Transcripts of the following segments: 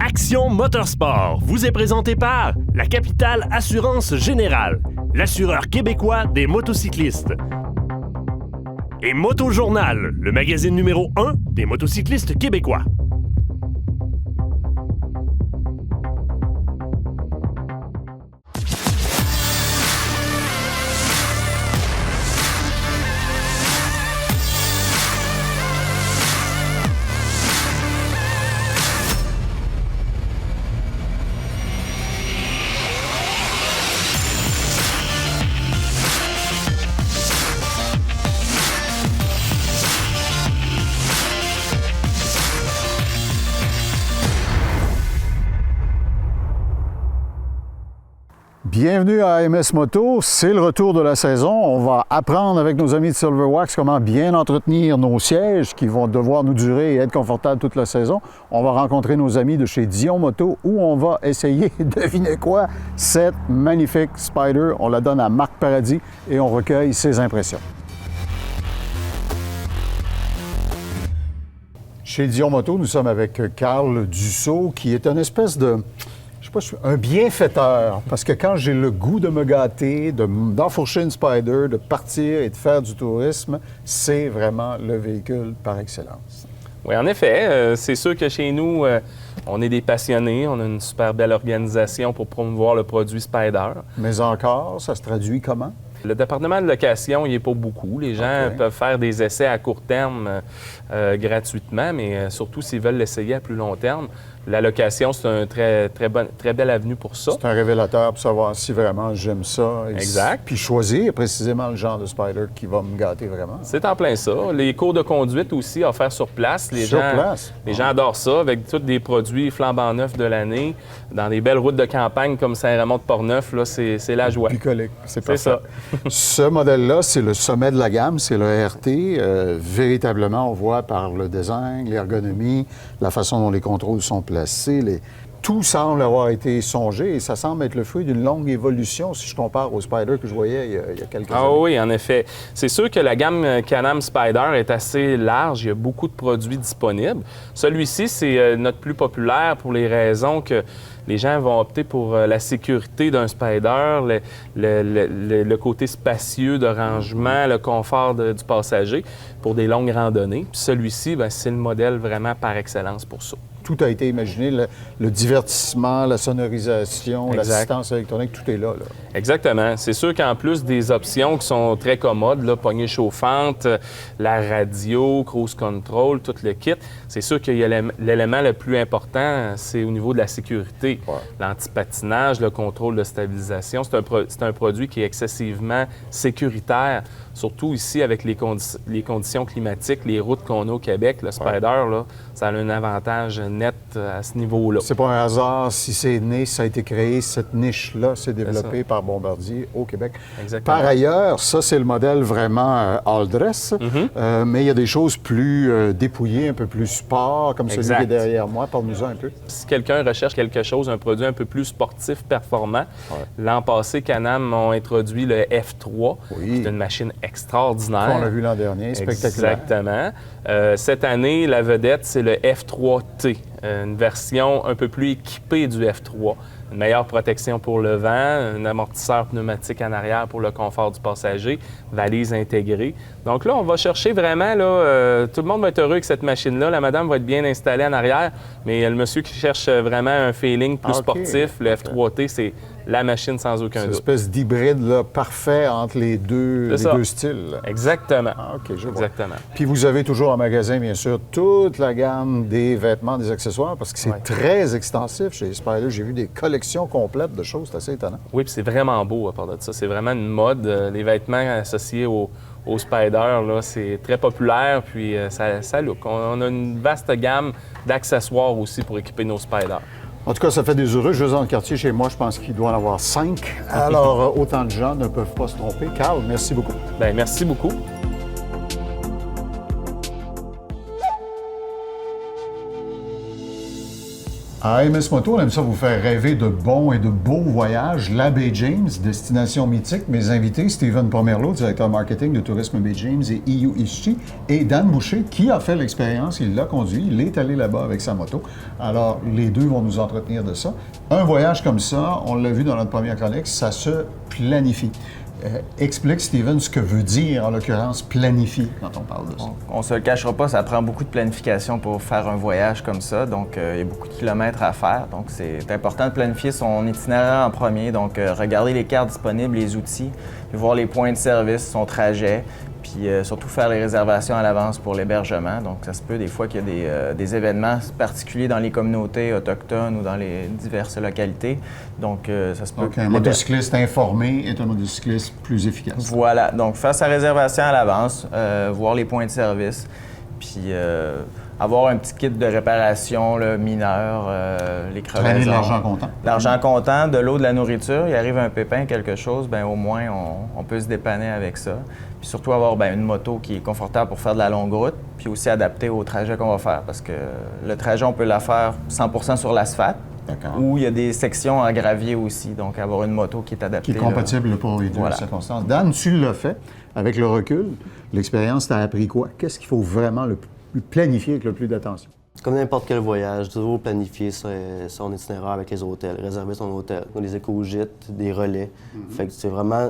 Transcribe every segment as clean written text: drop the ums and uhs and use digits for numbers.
Action Motorsport vous est présenté par la Capitale Assurance Générale, l'assureur québécois des motocyclistes. Et Motojournal, le magazine numéro 1 des motocyclistes québécois. Bienvenue à AMS Moto, c'est le retour de la saison. On va apprendre avec nos amis de Silverwax comment bien entretenir nos sièges qui vont devoir nous durer et être confortables toute la saison. On va rencontrer nos amis de chez Dion Moto où on va essayer, devinez quoi, cette magnifique Spyder. On la donne à Marc Paradis et on recueille ses impressions. Chez Dion Moto, nous sommes avec Carl Dussault qui est une espèce de... un bienfaiteur, parce que quand j'ai le goût de me gâter, d'enfourcher une Spyder, de partir et de faire du tourisme, c'est vraiment le véhicule par excellence. Oui, en effet. C'est sûr que chez nous, on est des passionnés. On a une super belle organisation pour promouvoir le produit Spyder. Mais encore, ça se traduit comment? Le département de location, il n'est pas beaucoup. Les gens peuvent faire des essais à court terme gratuitement, mais surtout s'ils veulent l'essayer à plus long terme. La location, c'est un très belle avenue pour ça. C'est un révélateur pour savoir si vraiment j'aime ça. Exact. Puis choisir précisément le genre de Spyder qui va me gâter vraiment. C'est en plein ça. Les cours de conduite aussi offerts sur place. Les gens adorent ça, avec tous des produits flambant neufs de l'année. Dans des belles routes de campagne comme Saint-Raymond-de-Portneuf, là, c'est la joie. Bucolique, c'est parfait. ça. Ce modèle-là, c'est le sommet de la gamme, c'est le RT. Véritablement, on voit par le design, l'ergonomie, la façon dont les contrôles sont placés. Tout semble avoir été songé et ça semble être le fruit d'une longue évolution si je compare au Spyder que je voyais il y a quelques années. Ah oui, en effet. C'est sûr que la gamme Can-Am Spyder est assez large. Il y a beaucoup de produits disponibles. Celui-ci, c'est notre plus populaire pour les raisons que les gens vont opter pour la sécurité d'un Spyder, le côté spacieux de rangement, le confort du passager pour des longues randonnées. Puis celui-ci, c'est le modèle vraiment par excellence pour ça. Tout a été imaginé, le divertissement, la sonorisation, l'assistance électronique, tout est là. Exactement. C'est sûr qu'en plus des options qui sont très commodes, là, poignée chauffante, la radio, cruise control, tout le kit, c'est sûr qu'il y a l'élément le plus important, c'est au niveau de la sécurité. Ouais. L'antipatinage, le contrôle de stabilisation, c'est un produit qui est excessivement sécuritaire. Surtout ici, avec les conditions climatiques, les routes qu'on a au Québec, le Spyder, là, ça a un avantage net à ce niveau-là. C'est pas un hasard si c'est né, ça a été créé, cette niche-là s'est développée par Bombardier au Québec. Exactement. Par ailleurs, ça, c'est le modèle vraiment all dress, mais il y a des choses plus dépouillées, un peu plus sport, comme celui qui est derrière moi. Parle-nous-en un peu. Si quelqu'un recherche quelque chose, un produit un peu plus sportif, performant, l'an passé, Can-Am ont introduit le F3, qui est une machine extraordinaire. On l'a vu l'an dernier, spectaculaire. Exactement. Cette année, la vedette, c'est le F3T, une version un peu plus équipée du F3. Une meilleure protection pour le vent, un amortisseur pneumatique en arrière pour le confort du passager, valise intégrée. Donc là, on va chercher vraiment, tout le monde va être heureux avec cette machine-là. La madame va être bien installée en arrière, mais le monsieur qui cherche vraiment un feeling plus sportif, le F3T, c'est la machine sans aucun doute. Une espèce d'hybride là, parfait entre les deux styles. Là. Exactement. Ah, OK, je vois. Exactement. Puis vous avez toujours en magasin, bien sûr, toute la gamme des vêtements, des accessoires, parce que c'est très extensif chez Spyder. J'ai vu des collections complètes de choses, c'est assez étonnant. Oui, puis c'est vraiment beau à part de ça. C'est vraiment une mode. Les vêtements associés au Spyder, là, c'est très populaire, puis ça look. On a une vaste gamme d'accessoires aussi pour équiper nos Spyder. En tout cas, ça fait des heureux. Je vais dans le quartier chez moi, je pense qu'il doit en avoir 5. Alors, autant de gens ne peuvent pas se tromper. Carl, merci beaucoup. Bien, merci beaucoup. À AMS Moto, on aime ça vous faire rêver de bons et de beaux voyages. La Baie James, destination mythique. Mes invités, Steven Pomerleau, directeur marketing de Tourisme Baie James et EU Ishchi, et Dan Boucher, qui a fait l'expérience, il l'a conduit, il est allé là-bas avec sa moto. Alors, les deux vont nous entretenir de ça. Un voyage comme ça, on l'a vu dans notre première chronique, ça se planifie. Explique, Steven, ce que veut dire, en l'occurrence, planifier quand on parle de ça. On ne se le cachera pas, ça prend beaucoup de planification pour faire un voyage comme ça. Donc, il y a beaucoup de kilomètres à faire. Donc, c'est important de planifier son itinéraire en premier. Donc, regarder les cartes disponibles, les outils, puis voir les points de service, son trajet, puis surtout faire les réservations à l'avance pour l'hébergement. Donc, ça se peut des fois qu'il y a des événements particuliers dans les communautés autochtones ou dans les diverses localités. Donc, ça se peut. Donc, un motocycliste informé est un motocycliste plus efficace. Voilà. Donc, faire sa réservation à l'avance, voir les points de service, puis avoir un petit kit de réparation là, mineur, les crevaisons. Traîner de l'argent comptant. L'argent comptant, de l'eau, de la nourriture. Il arrive un pépin, quelque chose, bien au moins on peut se dépanner avec ça. Puis surtout avoir une moto qui est confortable pour faire de la longue route, puis aussi adaptée au trajet qu'on va faire. Parce que le trajet, on peut la faire 100% sur l'asphalte. Ou il y a des sections en gravier aussi, donc avoir une moto qui est adaptée. Qui est compatible pour les deux circonstances. Dan, tu l'as fait. Avec le recul, l'expérience t'a appris quoi? Qu'est-ce qu'il faut vraiment planifier avec le plus d'attention? Comme n'importe quel voyage, toujours planifier son itinéraire avec les hôtels, réserver son hôtel, des éco-gîtes, des relais. Fait que c'est vraiment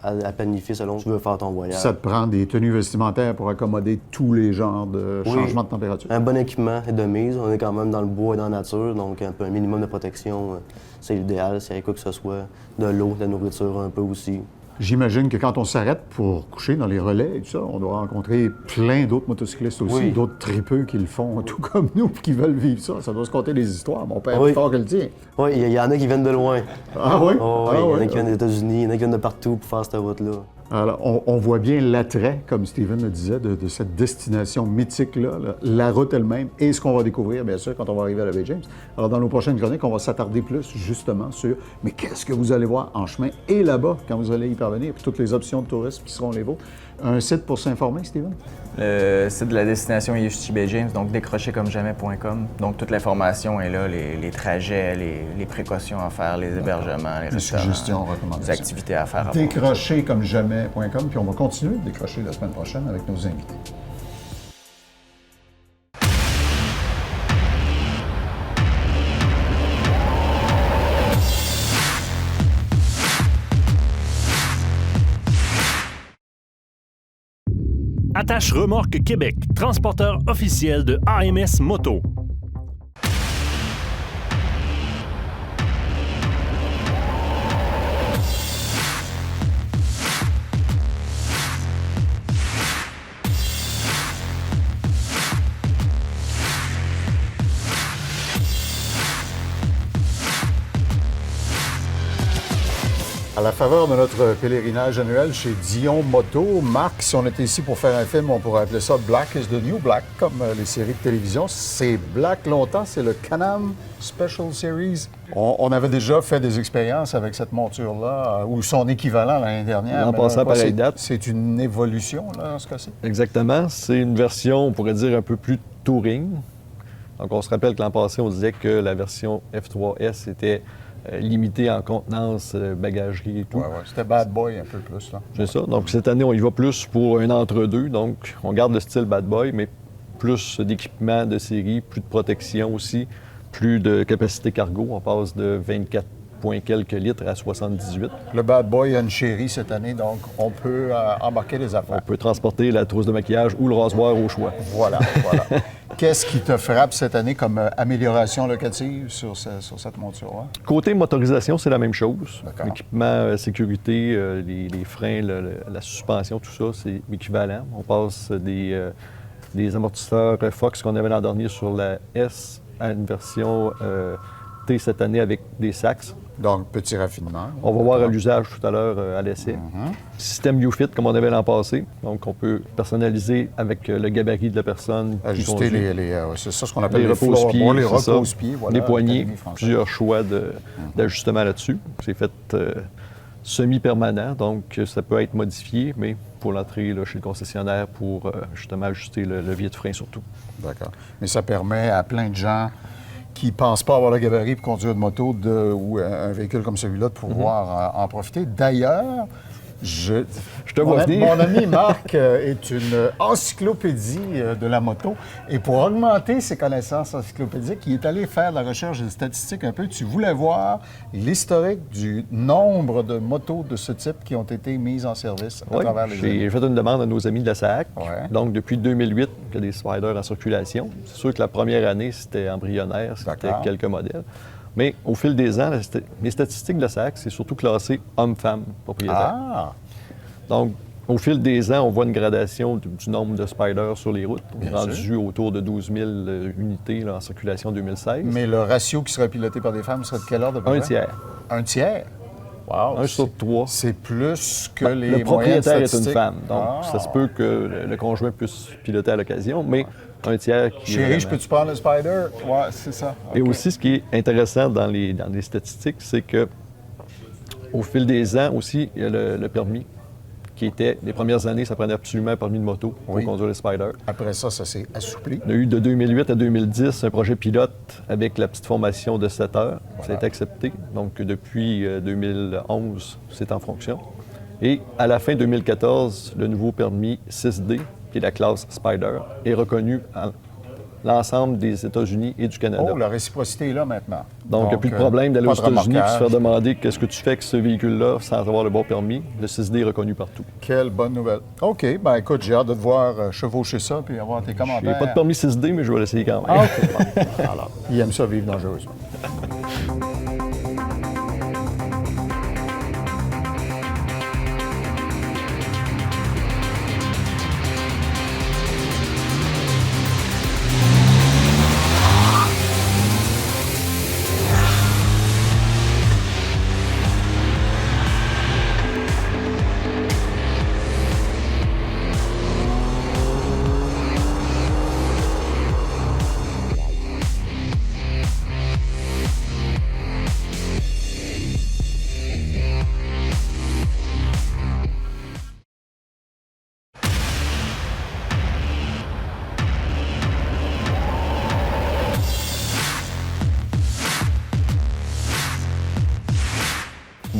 à planifier selon tu veux faire ton voyage. Ça te prend des tenues vestimentaires pour accommoder tous les genres de changements de température. Un bon équipement est de mise. On est quand même dans le bois et dans la nature, donc un minimum de protection, c'est l'idéal. S'il y a quoi que ce soit, de l'eau, de la nourriture un peu aussi. J'imagine que quand on s'arrête pour coucher dans les relais et tout ça, on doit rencontrer plein d'autres motocyclistes aussi, d'autres tripeux qui le font, tout comme nous, puis qui veulent vivre ça. Ça doit se compter des histoires. Mon père est plus fort que le tien. Oui, il y en a qui viennent de loin. Ah oui? Oh, oui, il y en a qui viennent des États-Unis, il y en a qui viennent de partout pour faire cette route-là. Alors, on voit bien l'attrait, comme Steven le disait, de cette destination mythique-là, la route elle-même, et ce qu'on va découvrir, bien sûr, quand on va arriver à la Baie James. Alors, dans nos prochaines chroniques, on va s'attarder plus, justement, sur mais qu'est-ce que vous allez voir en chemin et là-bas, quand vous allez y parvenir, puis toutes les options de tourisme qui seront les vôtres. Un site pour s'informer, Steven? Le site de la destination Ishchi Baie James, donc décrochercommejamais.com. Donc, toute l'information est là, les trajets, les précautions à faire, les hébergements, les suggestions, recommandations. les activités à faire. Décrochercommejamais.com, puis on va continuer de décrocher la semaine prochaine avec nos invités. Attache Remorque Québec, transporteur officiel de AMS Moto. À la faveur de notre pèlerinage annuel chez Dion Moto, Marc, si on était ici pour faire un film, on pourrait appeler ça Black is the New Black, comme les séries de télévision. C'est Black longtemps, c'est le Can-Am Special Series. On avait déjà fait des expériences avec cette monture-là, ou son équivalent l'année dernière. En passant à pareille date. C'est une évolution, là, dans ce cas-ci? Exactement. C'est une version, on pourrait dire, un peu plus touring. Donc, on se rappelle que l'an passé, on disait que la version F3S était limité en contenance, bagagerie et tout. Oui, c'était bad boy un peu plus, là. C'est ça. Donc, cette année, on y va plus pour un entre-deux. Donc, on garde le style bad boy, mais plus d'équipement de série, plus de protection aussi, plus de capacité cargo. On passe de 24 points quelques litres à 78. Le bad boy a une chérie cette année, donc on peut embarquer des affaires. On peut transporter la trousse de maquillage ou le rasoir au choix. Voilà. Qu'est-ce qui te frappe cette année comme amélioration locative sur cette monture-là? Côté motorisation, c'est la même chose. D'accord. L'équipement, sécurité, les freins, la suspension, tout ça, c'est équivalent. On passe des amortisseurs Fox qu'on avait l'an dernier sur la S à une version T cette année avec des Sachs. Donc, petit raffinement. On va voir à l'usage tout à l'heure à l'essai. Système UFIT comme on avait l'an passé. Donc, on peut personnaliser avec le gabarit de la personne. Ajuster c'est ça ce qu'on appelle les repose-pieds. Les repose-pieds, voilà, les poignées, plusieurs choix d'ajustement là-dessus. C'est fait semi-permanent, donc ça peut être modifié, mais pour l'entrée chez le concessionnaire pour justement ajuster le levier de frein surtout. D'accord. Mais ça permet à plein de gens qui ne pensent pas avoir le gabarit pour conduire une moto ou un véhicule comme celui-là, de pouvoir en profiter. D'ailleurs, je te vois venir. Mon ami Marc est une encyclopédie de la moto. Et pour augmenter ses connaissances encyclopédiques, il est allé faire de la recherche et des statistiques un peu. Tu voulais voir l'historique du nombre de motos de ce type qui ont été mises en service à travers les années. J'ai fait une demande à nos amis de la SAAC. Ouais. Donc, depuis 2008, il y a des Spyder en circulation. C'est sûr que la première année, c'était embryonnaire, c'était quelques modèles. Mais au fil des ans, les statistiques de la SAAC, c'est surtout classé homme-femme propriétaire. Ah! Donc, au fil des ans, on voit une gradation du nombre de Spyders sur les routes. On est rendu autour de 12 000 unités là, en circulation en 2016. Mais le ratio qui serait piloté par des femmes serait de quelle ordre? Un tiers. Un tiers? Wow! 1 sur 3. C'est plus que les Le propriétaire est une statistiques. femme. Donc, ça se peut que le conjoint puisse piloter à l'occasion, mais un tiers qui est Chérie, vraiment... je peux-tu prendre le Spider? Oui, c'est ça. Et OK. aussi, ce qui est intéressant dans les statistiques, c'est que au fil des ans aussi, il y a le permis qui était, les premières années, ça prenait absolument un permis de moto pour conduire le Spider. Après ça, ça s'est assoupli. On a eu de 2008 à 2010 un projet pilote avec la petite formation de 7 heures. Ça a été accepté. Donc, depuis 2011, c'est en fonction. Et à la fin 2014, le nouveau permis 6D, qui est la classe Spider, est reconnu à l'ensemble des États-Unis et du Canada. Oh, la réciprocité est là maintenant. Donc, il n'y a plus de problème d'aller pas aux de États-Unis et se remorquage. faire demander qu'est-ce que tu fais avec ce véhicule-là sans avoir le bon permis. Le 6D est reconnu partout. Quelle bonne nouvelle. OK, bien écoute, j'ai hâte de te voir chevaucher ça puis avoir tes Je commentaires. n'ai pas de permis 6D, mais je vais l'essayer quand même. Ah, OK. Bon. Alors, il aime ça vivre dangereusement.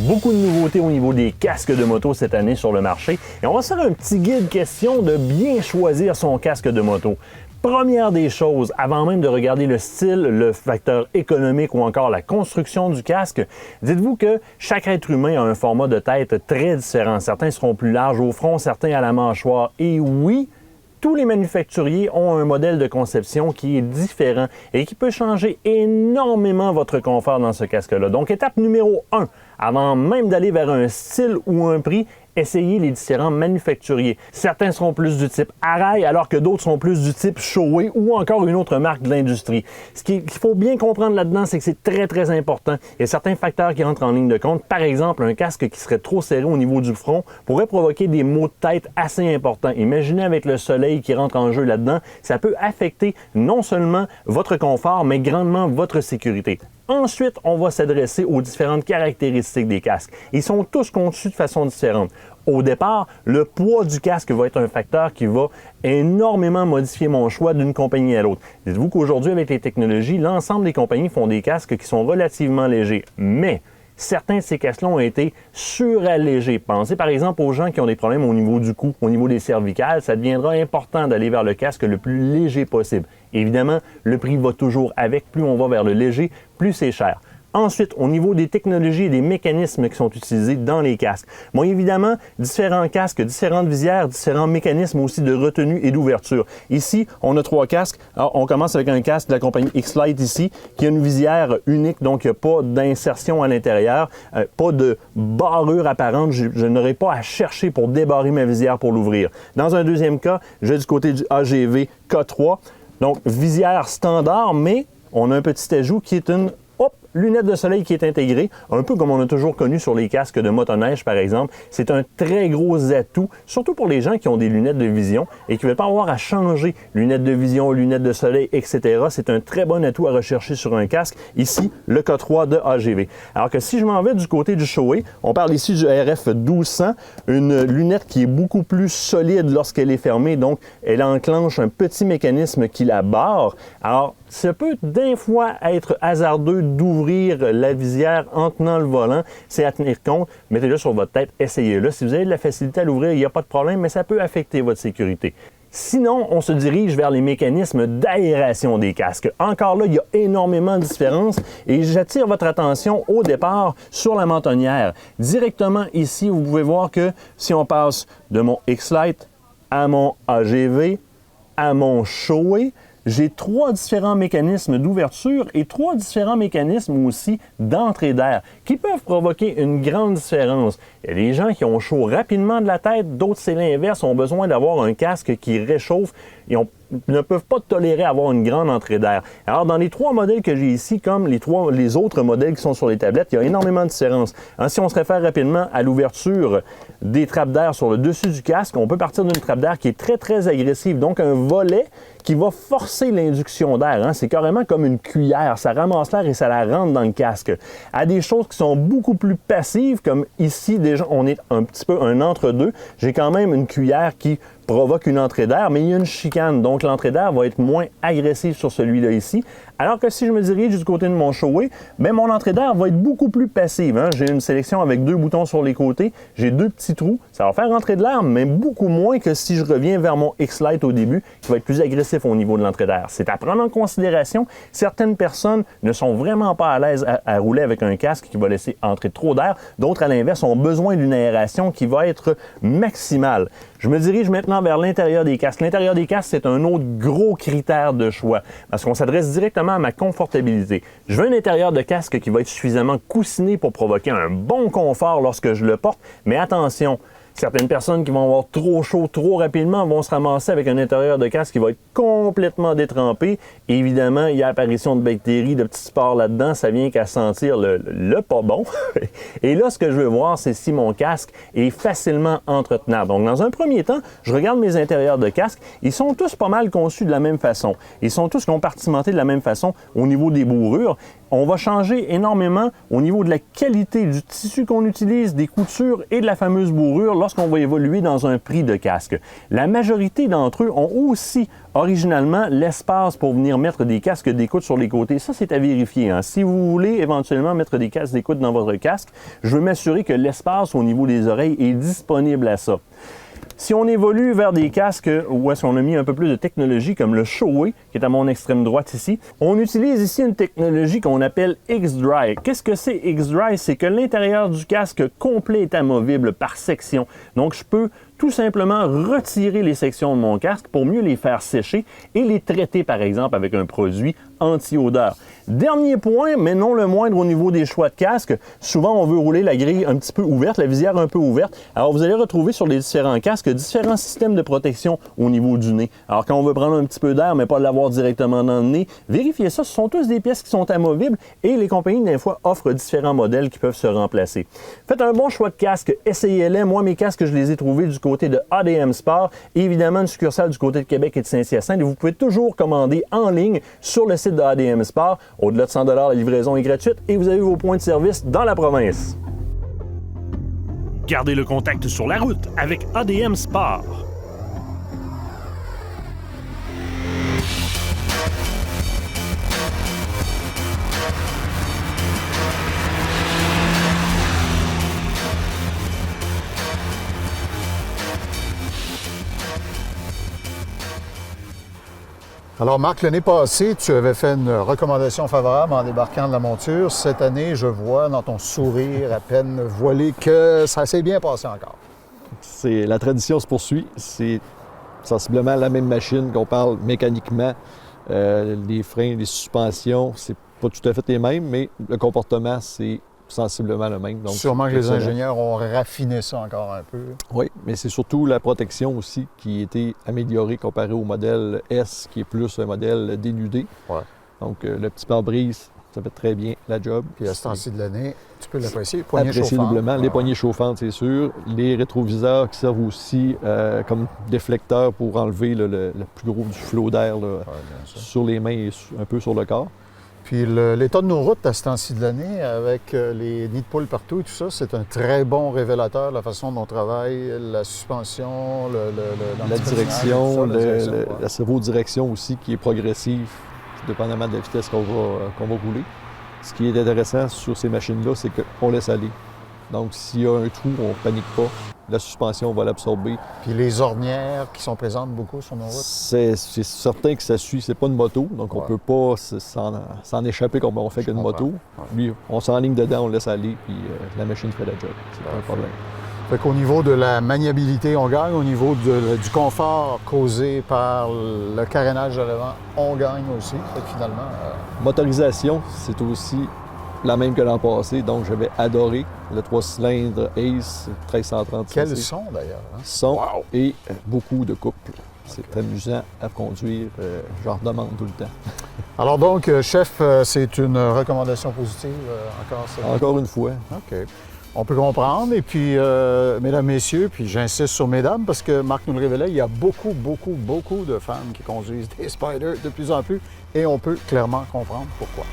Beaucoup de nouveautés au niveau des casques de moto cette année sur le marché. Et on va se faire un petit guide question de bien choisir son casque de moto. Première des choses, avant même de regarder le style, le facteur économique ou encore la construction du casque, dites-vous que chaque être humain a un format de tête très différent. Certains seront plus larges au front, certains à la mâchoire. Et oui, tous les manufacturiers ont un modèle de conception qui est différent et qui peut changer énormément votre confort dans ce casque-là. Donc, étape numéro 1, avant même d'aller vers un style ou un prix, essayez les différents manufacturiers. Certains seront plus du type Arai, alors que d'autres sont plus du type Shoei ou encore une autre marque de l'industrie. Ce qu'il faut bien comprendre là-dedans, c'est que c'est très, très important. Il y a certains facteurs qui rentrent en ligne de compte. Par exemple, un casque qui serait trop serré au niveau du front pourrait provoquer des maux de tête assez importants. Imaginez avec le soleil qui rentre en jeu là-dedans, ça peut affecter non seulement votre confort, mais grandement votre sécurité. Ensuite, on va s'adresser aux différentes caractéristiques des casques. Ils sont tous conçus de façon différente. Au départ, le poids du casque va être un facteur qui va énormément modifier mon choix d'une compagnie à l'autre. Dites-vous qu'aujourd'hui, avec les technologies, l'ensemble des compagnies font des casques qui sont relativement légers. Mais certains de ces casques-là ont été surallégés. Pensez par exemple aux gens qui ont des problèmes au niveau du cou, au niveau des cervicales. Ça deviendra important d'aller vers le casque le plus léger possible. Évidemment, le prix va toujours avec. Plus on va vers le léger, plus c'est cher. Ensuite, au niveau des technologies et des mécanismes qui sont utilisés dans les casques. Bon, évidemment, différents casques, différentes visières, différents mécanismes aussi de retenue et d'ouverture. Ici, on a 3 casques. Alors, on commence avec un casque de la compagnie X-Lite ici, qui a une visière unique, donc il n'y a pas d'insertion à l'intérieur, pas de barrure apparente. Je n'aurai pas à chercher pour débarrer ma visière pour l'ouvrir. Dans un deuxième cas, j'ai du côté du AGV K3, donc visière standard, mais on a un petit ajout qui est une lunettes de soleil qui est intégrée, un peu comme on a toujours connu sur les casques de motoneige par exemple. C'est un très gros atout, surtout pour les gens qui ont des lunettes de vision et qui ne veulent pas avoir à changer lunettes de vision, lunettes de soleil, etc. C'est un très bon atout à rechercher sur un casque. Ici, le K3 de AGV. Alors que si je m'en vais du côté du Shoei, on parle ici du RF 1200, une lunette qui est beaucoup plus solide lorsqu'elle est fermée, donc elle enclenche un petit mécanisme qui la barre. Alors, ça peut d'un fois être hasardeux d'ouvrir la visière en tenant le volant. C'est à tenir compte. Mettez-le sur votre tête, essayez-le. Si vous avez de la facilité à l'ouvrir, il n'y a pas de problème, mais ça peut affecter votre sécurité. Sinon, on se dirige vers les mécanismes d'aération des casques. Encore là, il y a énormément de différences et j'attire votre attention au départ sur la mentonnière. Directement ici, vous pouvez voir que si on passe de mon X-Lite à mon AGV, à mon Shoei, j'ai 3 différents mécanismes d'ouverture et 3 différents mécanismes aussi d'entrée d'air qui peuvent provoquer une grande différence. Il y a des gens qui ont chaud rapidement de la tête, d'autres c'est l'inverse, ont besoin d'avoir un casque qui réchauffe et ne peuvent pas tolérer avoir une grande entrée d'air. Alors, dans les 3 modèles que j'ai ici, comme les autres modèles qui sont sur les tablettes, il y a énormément de différences. Si on se réfère rapidement à l'ouverture des trappes d'air sur le dessus du casque, on peut partir d'une trappe d'air qui est très, très agressive, donc un volet qui va forcer l'induction d'air. C'est carrément comme une cuillère. Ça ramasse l'air et ça la rentre dans le casque. À des choses qui sont beaucoup plus passives, comme ici, déjà, on est un petit peu un entre-deux. J'ai quand même une cuillère qui provoque une entrée d'air, mais il y a une chicane. Donc, l'entrée d'air va être moins agressive sur celui-là ici. Alors que si je me dirige du côté de mon Shoei, bien, mon entrée d'air va être beaucoup plus passive. J'ai une sélection avec 2 boutons sur les côtés. J'ai 2 petits trous. Ça va faire rentrer de l'air, mais beaucoup moins que si je reviens vers mon X-Lite au début, qui va être plus agressif au niveau de l'entrée d'air. C'est à prendre en considération. Certaines personnes ne sont vraiment pas à l'aise à rouler avec un casque qui va laisser entrer trop d'air. D'autres, à l'inverse, ont besoin d'une aération qui va être maximale. Je me dirige maintenant vers l'intérieur des casques. L'intérieur des casques, c'est un autre gros critère de choix parce qu'on s'adresse directement à ma confortabilité. Je veux un intérieur de casque qui va être suffisamment coussiné pour provoquer un bon confort lorsque je le porte, mais attention, certaines personnes qui vont avoir trop chaud trop rapidement vont se ramasser avec un intérieur de casque qui va être complètement détrempé. Et évidemment, il y a apparition de bactéries, de petits spores là-dedans, ça vient qu'à sentir le pas bon. Et là, ce que je veux voir, c'est si mon casque est facilement entretenable. Donc, dans un premier temps, je regarde mes intérieurs de casque. Ils sont tous pas mal conçus de la même façon. Ils sont tous compartimentés de la même façon au niveau des bourrures. On va changer énormément au niveau de la qualité du tissu qu'on utilise, des coutures et de la fameuse bourrure lorsqu'on va évoluer dans un prix de casque. La majorité d'entre eux ont aussi originalement l'espace pour venir mettre des casques d'écoute sur les côtés. Ça, c'est à vérifier. Si vous voulez éventuellement mettre des casques d'écoute dans votre casque, je veux m'assurer que l'espace au niveau des oreilles est disponible à ça. Si on évolue vers des casques où est-ce qu'on a mis un peu plus de technologie, comme le Shoei, qui est à mon extrême droite ici, on utilise ici une technologie qu'on appelle X-Dry. Qu'est-ce que c'est X-Dry? C'est que l'intérieur du casque complet est amovible par section. Donc, je peux tout simplement retirer les sections de mon casque pour mieux les faire sécher et les traiter, par exemple, avec un produit anti-odeur. Dernier point, mais non le moindre au niveau des choix de casque, souvent on veut rouler la grille un petit peu ouverte, la visière un peu ouverte. Alors vous allez retrouver sur les différents casques différents systèmes de protection au niveau du nez. Alors quand on veut prendre un petit peu d'air mais pas l'avoir directement dans le nez, vérifiez ça, ce sont tous des pièces qui sont amovibles et les compagnies des fois offrent différents modèles qui peuvent se remplacer. Faites un bon choix de casque, essayez-les. Moi mes casques je les ai trouvés du côté de ADM Sport et évidemment une succursale du côté de Québec et de Saint-Hyacinthe et vous pouvez toujours commander en ligne sur le site de ADM Sport. Au-delà de 100 $, la livraison est gratuite et vous avez vos points de service dans la province. Gardez le contact sur la route avec ADM Sport. Alors Marc, l'année passée, tu avais fait une recommandation favorable en débarquant de la monture. Cette année, je vois dans ton sourire à peine voilé que ça s'est bien passé encore. La tradition se poursuit. C'est sensiblement la même machine qu'on parle mécaniquement. Les freins, les suspensions, c'est pas tout à fait les mêmes, mais le comportement, c'est sensiblement le même. Donc, sûrement que les ingénieurs ont raffiné ça encore un peu. Oui, mais c'est surtout la protection aussi qui a été améliorée comparé au modèle S, qui est plus un modèle dénudé. Ouais. Donc, le petit pare-brise, Ça fait très bien la job. Puis à ce temps-ci de l'année, tu peux l'apprécier. Poignée Apprécié chauffante. doublement. Les poignées chauffantes, c'est sûr. Les rétroviseurs qui servent aussi comme déflecteurs pour enlever le plus gros du flot d'air là, sur les mains et un peu sur le corps. Puis l'état de nos routes à ce temps-ci de l'année, avec les nids de poules partout et tout ça, c'est un très bon révélateur de la façon dont on travaille, la suspension, La direction, la direction, ouais. la servo-direction aussi qui est progressive, dépendamment de la vitesse qu'on va rouler. Ce qui est intéressant sur ces machines-là, c'est qu'on laisse aller. Donc, s'il y a un trou, on ne panique pas. La suspension va l'absorber. Puis les ornières qui sont présentes beaucoup sur nos routes. C'est certain que ça suit. C'est pas une moto, donc on ne peut pas s'en échapper comme on fait qu'une moto. Lui, on s'enligne dedans, on laisse aller, puis la machine fait la job. C'est pas un problème. Fait qu'au niveau de la maniabilité, on gagne. Au niveau du confort causé par le carénage de l'avant, on gagne aussi. Fait que finalement... Motorisation, c'est aussi la même que l'an passé, donc j'avais adoré le 3 cylindres Ace 1330. Quel son d'ailleurs. Hein? Son et beaucoup de couple. C'est amusant à conduire, j'en redemande tout le temps. Alors donc, chef, c'est une recommandation positive encore ça? Encore une fois. OK. On peut comprendre. Et puis, mesdames, messieurs, puis j'insiste sur mesdames parce que Marc nous le révélait, il y a beaucoup de femmes qui conduisent des Spyder de plus en plus et on peut clairement comprendre pourquoi.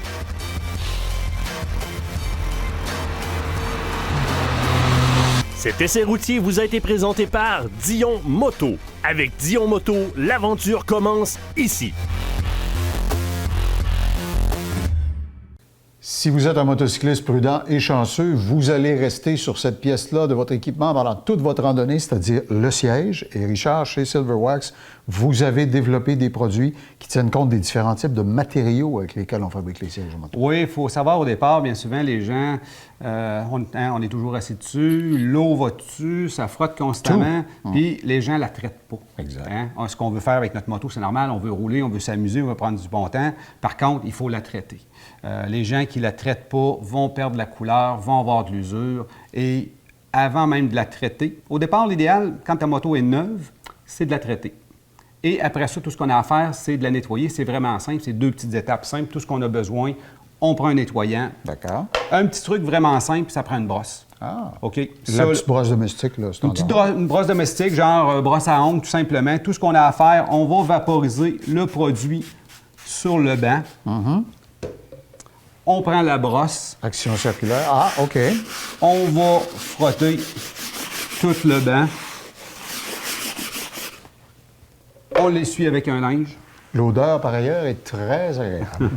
Cet essai routier vous a été présenté par Dion Moto. Avec Dion Moto, l'aventure commence ici. Si vous êtes un motocycliste prudent et chanceux, vous allez rester sur cette pièce-là de votre équipement pendant toute votre randonnée, c'est-à-dire le siège. Et Richard, chez Silver Wax, vous avez développé des produits qui tiennent compte des différents types de matériaux avec lesquels on fabrique les sièges moto. Oui, il faut savoir au départ, bien souvent, les gens, on est toujours assis dessus, l'eau va dessus, ça frotte constamment, puis les gens la traitent pas. Exact. Hein? Ce qu'on veut faire avec notre moto, c'est normal, on veut rouler, on veut s'amuser, on veut prendre du bon temps. Par contre, il faut la traiter. Les gens qui la traitent pas vont perdre la couleur, vont avoir de l'usure, et avant même de la traiter, au départ, l'idéal, quand ta moto est neuve, c'est de la traiter. Et après ça, tout ce qu'on a à faire, c'est de la nettoyer. C'est vraiment simple. C'est 2 petites étapes simples. Tout ce qu'on a besoin, on prend un nettoyant. D'accord. Un petit truc vraiment simple, ça prend une brosse. Ah. OK? La petite brosse domestique, là, Une brosse domestique, genre brosse à ongles, tout simplement. Tout ce qu'on a à faire, on va vaporiser le produit sur le banc. On prend la brosse. Action circulaire. Ah, OK. On va frotter tout le banc. On l'essuie avec un linge. L'odeur, par ailleurs, est très agréable.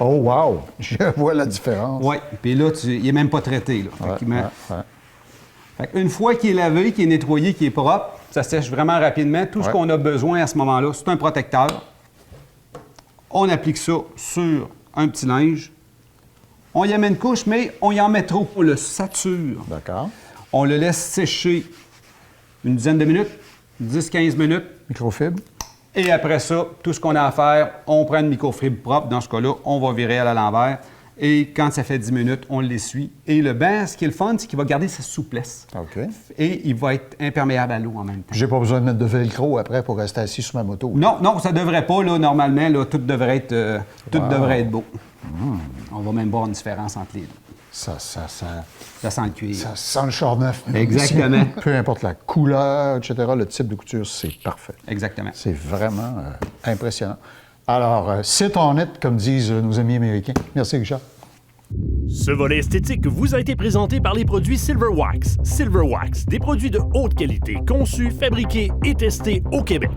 Oh, wow! Je vois la différence. Oui, puis là, il n'est même pas traité. Là. Fait une fois qu'il est lavé, qu'il est nettoyé, qu'il est propre, ça sèche vraiment rapidement. Tout ce qu'on a besoin à ce moment-là, c'est un protecteur. On applique ça sur un petit linge. On y met une couche, mais on y en met trop. On le sature. D'accord. On le laisse sécher une dizaine de minutes, 10-15 minutes. Microfibre. Et après ça, tout ce qu'on a à faire, on prend une microfibre propre. Dans ce cas-là, on va virer à l'envers. Et quand ça fait 10 minutes, on l'essuie. Et le bain, ce qui est le fun, c'est qu'il va garder sa souplesse. OK. Et il va être imperméable à l'eau en même temps. J'ai pas besoin de mettre de velcro après pour rester assis sur ma moto. Non, ça devrait pas. Là, normalement, là, tout devrait être beau. On va même voir une différence entre les deux. Ça Ça sent le cuir. Ça sent le char neuf. Exactement. Peu importe la couleur, etc., le type de couture, c'est parfait. Exactement. C'est vraiment impressionnant. Alors, sit on it, comme disent nos amis américains. Merci, Richard. Ce volet esthétique vous a été présenté par les produits Silver Wax. Silver Wax, des produits de haute qualité, conçus, fabriqués et testés au Québec.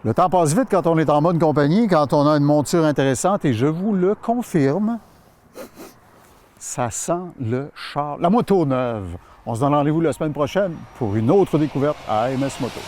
Le temps passe vite quand on est en mode compagnie, quand on a une monture intéressante, et je vous le confirme, ça sent le char. La moto neuve. On se donne rendez-vous la semaine prochaine pour une autre découverte à AMS Moto.